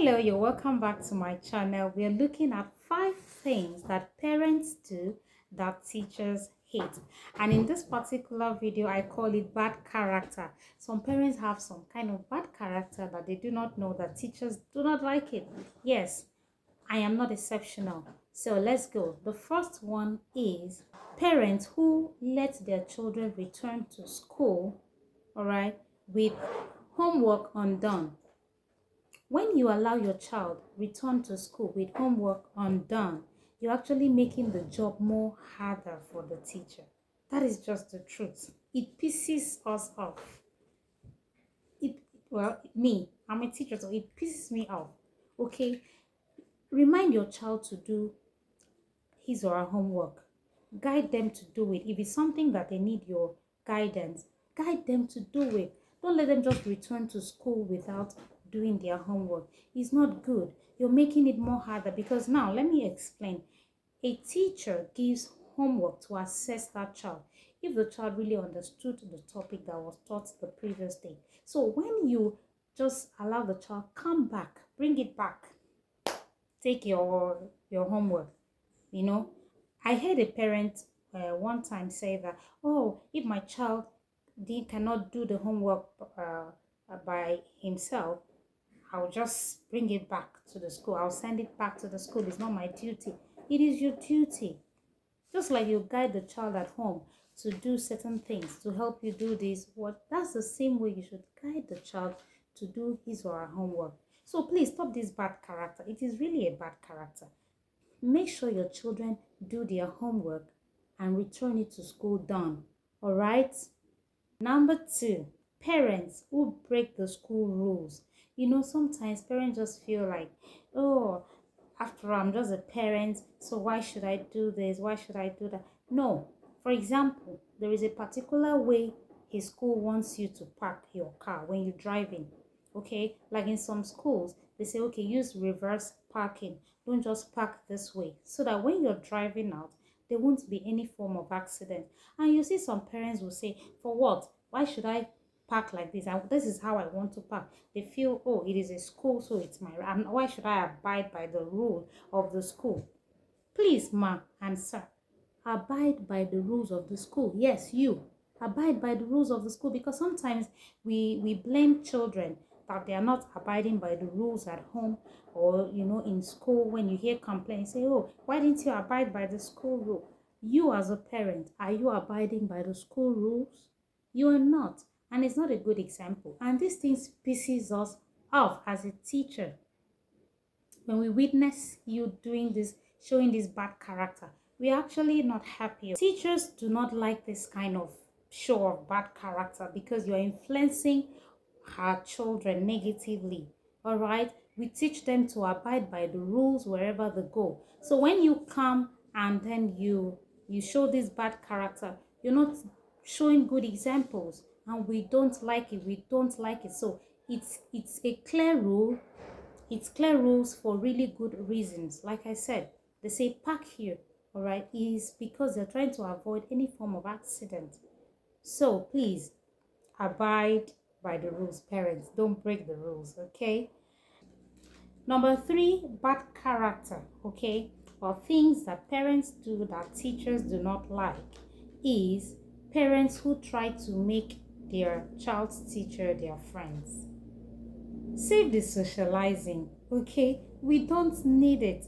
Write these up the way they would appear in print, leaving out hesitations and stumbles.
Hello, you're welcome back to my channel. We are looking at 5 things that parents do that teachers hate. And in this particular video, I call it bad character. Some parents have some kind of bad character that they do not know that teachers do not like it. Yes, I am not exceptional. So let's go. The first one is parents who let their children return to school, all right, with homework undone. When you allow your child return to school with homework undone, you're actually making the job more harder for the teacher. That is just the truth. It pisses us off. It well, me, I'm a teacher, so it pisses me off. Okay, remind your child to do his or her homework. Guide them to do it. If it's something that they need your guidance, guide them to do it. Don't let them just return to school without doing their homework. It's not good. You're making it more harder because now let me explain. A teacher gives homework to assess that child if the child really understood the topic that was taught the previous day. So when you just allow the child come back, bring it back, take your homework, you know, I heard a parent one time say that, oh, if my child cannot do the homework by himself, I'll just bring it back to the school. I'll send it back to the school. It's not my duty. It is your duty. Just like you guide the child at home to do certain things to help you do this, that's the same way you should guide the child to do his or her homework. So please stop this bad character. It is really a bad character. Make sure your children do their homework and return it to school done. All right? Number 2, parents who break the school rules. You know, sometimes parents just feel like, oh, after all, I'm just a parent, so why should I do this? Why should I do that? No. For example, there is a particular way his school wants you to park your car when you're driving. Okay, like in some schools, they say, okay, use reverse parking. Don't just park this way, so that when you're driving out, there won't be any form of accident. And you see some parents will say, for what? Why should I park like this? This is how I want to park. They feel, oh, it is a school, so it's my right. And why should I abide by the rule of the school? Please, ma and sir, abide by the rules of the school. Yes, you abide by the rules of the school, because sometimes we blame children that they are not abiding by the rules at home, or in school. When you hear complaints, say, oh, why didn't you abide by the school rule? You as a parent, are you abiding by the school rules? You are not, and it's not a good example. And these things pisses us off as a teacher. When we witness you doing this, showing this bad character, we're actually not happy. Teachers do not like this kind of show of bad character, because you're influencing our children negatively. All right, we teach them to abide by the rules wherever they go. So when you come and then you show this bad character, you're not showing good examples, and we don't like it. So it's a clear rule. It's clear rules for really good reasons. Like I said, they say park here, all right, is because they're trying to avoid any form of accident. So please abide by the rules, parents. Don't break the rules, okay? Number 3, bad character, okay, or things that parents do that teachers do not like, is parents who try to make their child's teacher their friends. Save the socializing, okay? We don't need it.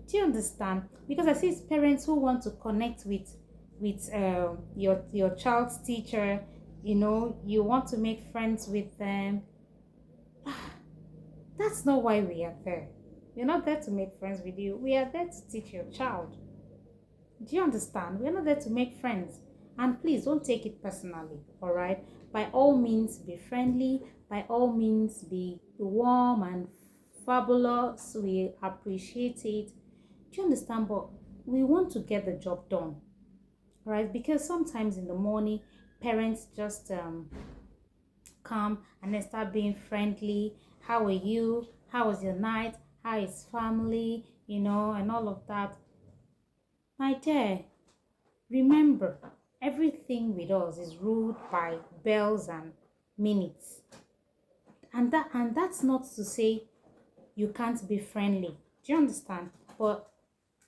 Do you understand? Because I see parents who want to connect with your child's teacher. You want to make friends with them. That's not why we are there. We're not there to make friends with you. We are there to teach your child. Do you understand? We're not there to make friends. And please don't take it personally, all right? By all means, be friendly. By all means, be warm and fabulous. We appreciate it. Do you understand? But we want to get the job done, right? Because sometimes in the morning, parents just come and then start being friendly. How are you? How was your night? How is family? And all of that. My dear, remember, everything with us is ruled by bells and minutes. And that's not to say you can't be friendly. Do you understand? But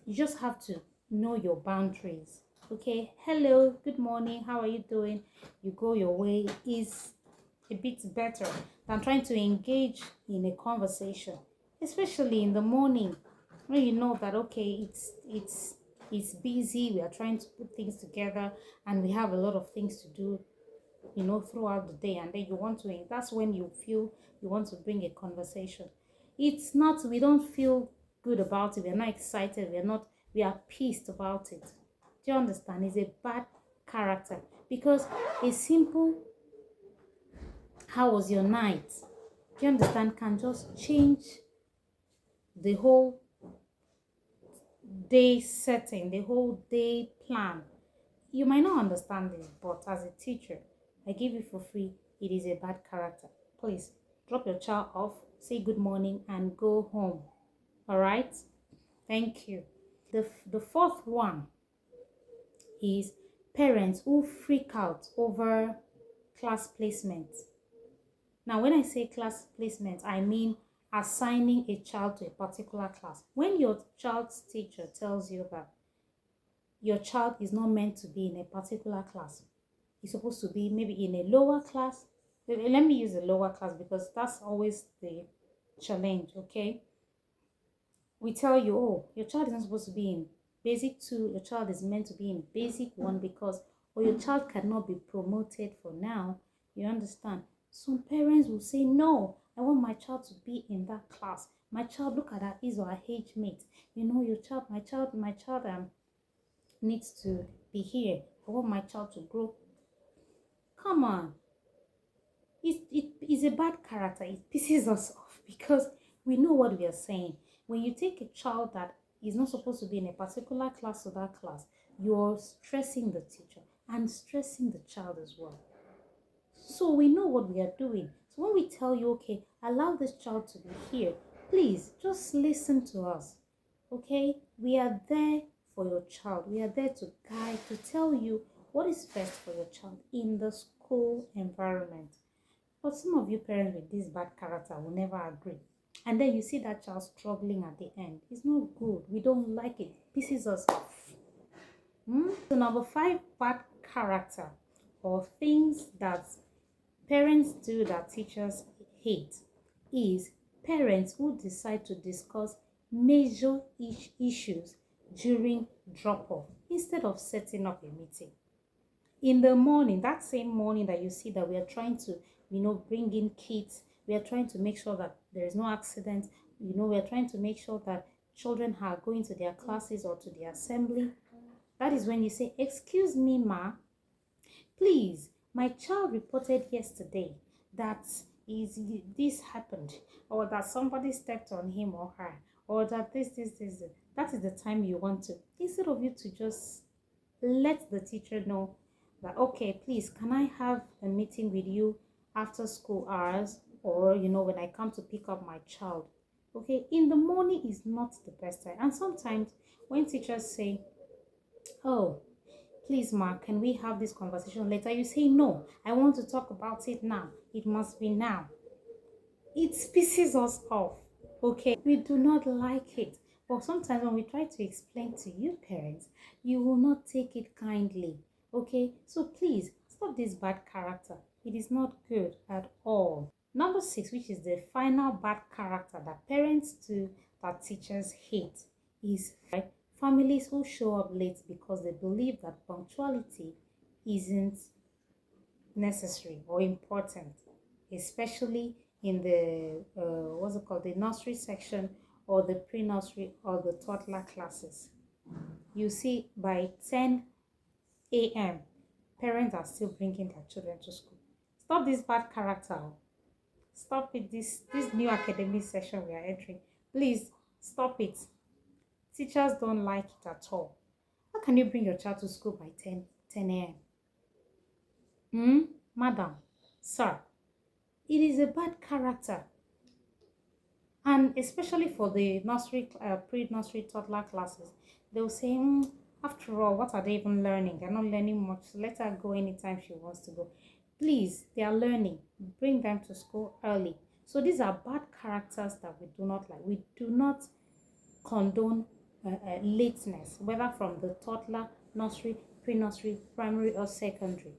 you just have to know your boundaries. Okay, hello, good morning, how are you doing? You go your way is a bit better than trying to engage in a conversation, especially in the morning when you know that okay, it's busy, we are trying to put things together and we have a lot of things to do, throughout the day, and then you want to, that's when you feel you want to bring a conversation. It's not, we don't feel good about it, we're not excited, we are pissed about it. Do you understand? It's a bad character, because a simple how was your night, do you understand, can just change the whole day setting, the whole day plan. You might not understand this, but as a teacher, I give you for free. It is a bad character. Please drop your child off, say good morning, and go home. All right? Thank you. The fourth one is parents who freak out over class placement. Now, when I say class placement, I mean assigning a child to a particular class. When your child's teacher tells you that your child is not meant to be in a particular class, he's supposed to be maybe in a lower class. Let me use a lower class because that's always the challenge, okay? We tell you, oh, your child isn't supposed to be in basic 2, your child is meant to be in basic 1 because, or your child cannot be promoted for now. You understand? Some parents will say, no, I want my child to be in that class. My child, look at her, his or her age mate. Your child, my child needs to be here. I want my child to grow. Come on, it is a bad character. It pisses us off because we know what we are saying. When you take a child that is not supposed to be in a particular class to that class, you're stressing the teacher and stressing the child as well. So we know what we are doing. So when we tell you, okay, allow this child to be here, please just listen to us. Okay? We are there for your child. We are there to guide, to tell you what is best for your child in the school environment. But some of you parents with this bad character will never agree. And then you see that child struggling at the end. It's not good. We don't like it. Pisses us off. So number 5 bad character or things that parents do that teachers hate is parents who decide to discuss major issues during drop-off instead of setting up a meeting. In the morning, that same morning that you see that we are trying to, bring in kids, we are trying to make sure that there is no accident, we are trying to make sure that children are going to their classes or to the assembly. That is when you say, excuse me, ma, please, my child reported yesterday that is this happened, or that somebody stepped on him or her, or that this. That is the time you want to, instead of you to just let the teacher know that, okay, please, can I have a meeting with you after school hours, or when I come to pick up my child. Okay, in the morning is not the best time. And sometimes when teachers say, oh, please, ma, can we have this conversation later, you say, no, I want to talk about it now, it must be now. It pisses us off. Okay, we do not like it, but sometimes when we try to explain to you parents, you will not take it kindly. Okay, so please stop this bad character. It is not good at all. Number 6, which is the final bad character that parents do that teachers hate, is families who show up late because they believe that punctuality isn't necessary or important, especially in the what's it called, the nursery section or the pre-nursery or the toddler classes. You see, by 10 a.m. parents are still bringing their children to school. Stop this bad character. Stop it. This new academic session we are entering, please stop it. Teachers don't like it at all. How can you bring your child to school by 10 a.m.? Madam, sir, it is a bad character. And especially for the nursery, pre-nursery toddler classes, they'll say, after all, what are they even learning? They're not learning much. So let her go anytime she wants to go. Please, they are learning. Bring them to school early. So these are bad characters that we do not like. We do not condone lateness, whether from the toddler, nursery, pre-nursery, primary, or secondary.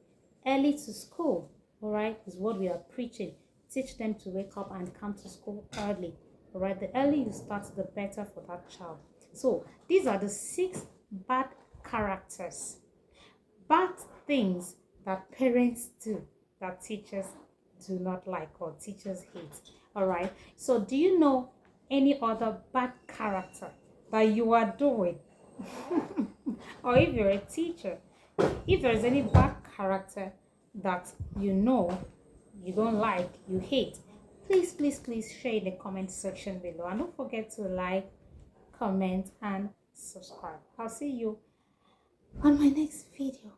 Early to school, all right, is what we are preaching. Teach them to wake up and come to school early, all right. The early you start, the better for that child. So these are the 6 bad characters, bad things that parents do that teachers do not like or teachers hate. All right. So do you know any other bad character that you are doing? Or if you're a teacher, if there's any bad character that you know you don't like, you hate, please share in the comment section below. And don't forget to like, comment, and subscribe. I'll see you on my next video.